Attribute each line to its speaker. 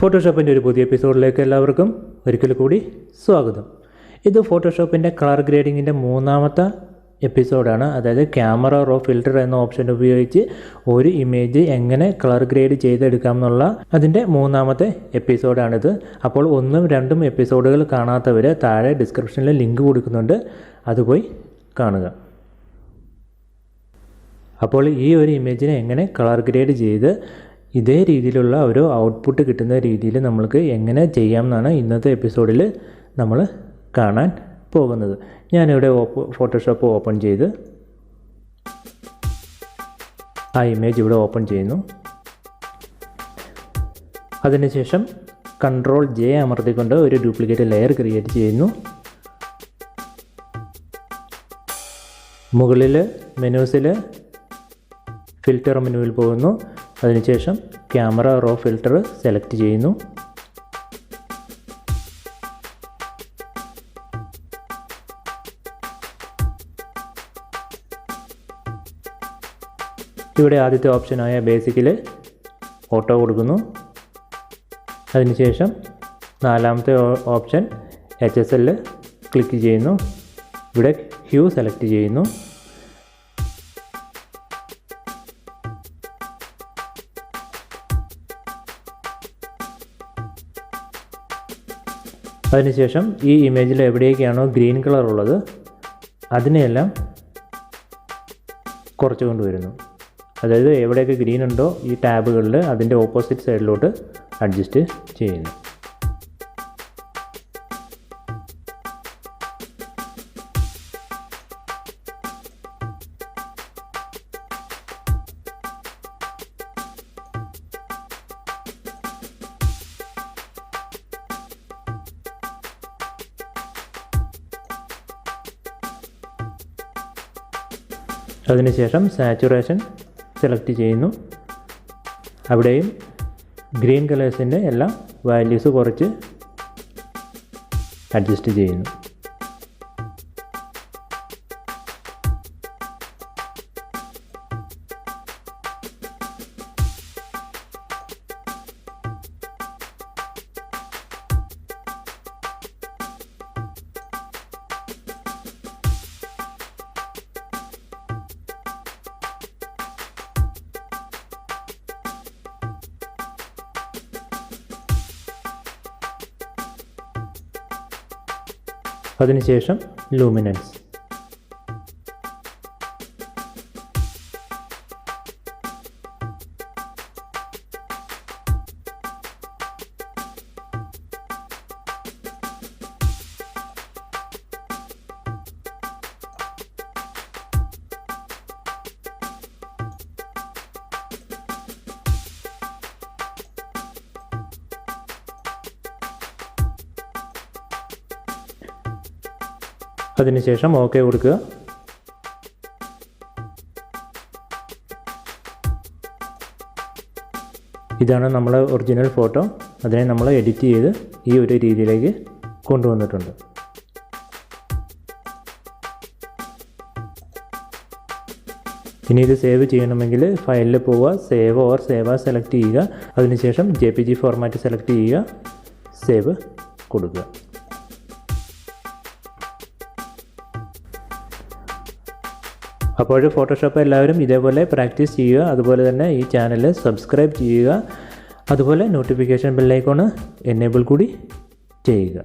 Speaker 1: ഫോട്ടോഷോപ്പിൻ്റെ ഒരു പുതിയ എപ്പിസോഡിലേക്ക് എല്ലാവർക്കും ഒരിക്കൽ കൂടി സ്വാഗതം. ഇത് ഫോട്ടോഷോപ്പിൻ്റെ കളർ ഗ്രേഡിങ്ങിൻ്റെ മൂന്നാമത്തെ എപ്പിസോഡാണ്. അതായത് ക്യാമറ റോ ഫിൽറ്റർ എന്ന ഓപ്ഷൻ ഉപയോഗിച്ച് ഒരു ഇമേജ് എങ്ങനെ കളർ ഗ്രേഡ് ചെയ്തെടുക്കാം എന്നുള്ള അതിൻ്റെ മൂന്നാമത്തെ എപ്പിസോഡാണിത്. അപ്പോൾ 1ഉം 2ഉം എപ്പിസോഡുകൾ കാണാത്തവർ താഴെ ഡിസ്ക്രിപ്ഷനിൽ ലിങ്ക് കൊടുക്കുന്നുണ്ട്, അത് പോയി കാണുക. അപ്പോൾ ഈ ഒരു ഇമേജിനെ എങ്ങനെ കളർ ഗ്രേഡ് ചെയ്ത് ഇതേ രീതിയിലുള്ള ഒരു ഔട്ട്പുട്ട് കിട്ടുന്ന രീതിയിൽ നമ്മൾക്ക് എങ്ങനെ ചെയ്യാമെന്നാണ് ഇന്നത്തെ എപ്പിസോഡിൽ നമ്മൾ കാണാൻ പോകുന്നത്. ഞാനിവിടെ ഫോട്ടോഷോപ്പ് ഓപ്പൺ ചെയ്ത് ആ ഇമേജ് ഇവിടെ ഓപ്പൺ ചെയ്യുന്നു. അതിനുശേഷം Ctrl+J അമർത്തിക്കൊണ്ട് ഒരു ഡ്യൂപ്ലിക്കേറ്റ് ലെയർ ക്രിയേറ്റ് ചെയ്യുന്നു. മുകളിൽ മെനൂസിൽ ഫിൽറ്റർ മെനുവിൽ പോകുന്നു. അതിനുശേഷം ക്യാമറ റോ ഫിൽറ്റർ സെലക്ട് ചെയ്യുന്നു. ഇവിടെ ആദ്യത്തെ ഓപ്ഷനായ ബേസിക്കിൽ ഓട്ടോ കൊടുക്കുന്നു. അതിനുശേഷം നാലാമത്തെ ഓപ്ഷൻ HSL ക്ലിക്ക് ചെയ്യുന്നു. ഇവിടെ ഹ്യൂ സെലക്ട് ചെയ്യുന്നു. അതിനുശേഷം ഈ ഇമേജിൽ എവിടേക്കാണോ ഗ്രീൻ കളർ ഉള്ളത് അതിനെയെല്ലാം കുറച്ച് കൊണ്ടുവരുന്നു. അതായത് എവിടെയൊക്കെ ഗ്രീൻ ഉണ്ടോ ഈ ടാബുകളിൽ അതിൻ്റെ ഓപ്പോസിറ്റ് സൈഡിലോട്ട് അഡ്ജസ്റ്റ് ചെയ്യുന്നു. അതിനുശേഷം സാച്ചുറേഷൻ സെലക്ട് ചെയ്യുന്നു. അവിടെയും ഗ്രീൻ കളേഴ്സിൻ്റെ എല്ലാം വാല്യൂസ് കുറച്ച് അഡ്ജസ്റ്റ് ചെയ്യുന്നു. അതിനുശേഷം ലൂമിനൻസ്. അതിനുശേഷം ഓക്കെ കൊടുക്കുക. ഇതാണ് നമ്മളെ ഒറിജിനൽ ഫോട്ടോ. അതിനെ നമ്മൾ എഡിറ്റ് ചെയ്ത് ഈ ഒരു രീതിയിലേക്ക് കൊണ്ടുവന്നിട്ടുണ്ട്. ഇനി ഇത് സേവ് ചെയ്യണമെങ്കിൽ ഫയലിൽ പോവുക, save or save as select ചെയ്യുക. അതിനുശേഷം JPG ഫോർമാറ്റ് സെലക്ട് ചെയ്യുക, സേവ് കൊടുക്കുക. അപ്പോൾ ഫോട്ടോഷോപ്പ് എല്ലാവരും ഇതേപോലെ പ്രാക്ടീസ് ചെയ്യുക. അതുപോലെ തന്നെ ഈ ചാനൽ സബ്സ്ക്രൈബ് ചെയ്യുക. അതുപോലെ നോട്ടിഫിക്കേഷൻ ബെൽ ഐക്കൺ എനേബിൾ കൂടി ചെയ്യുക.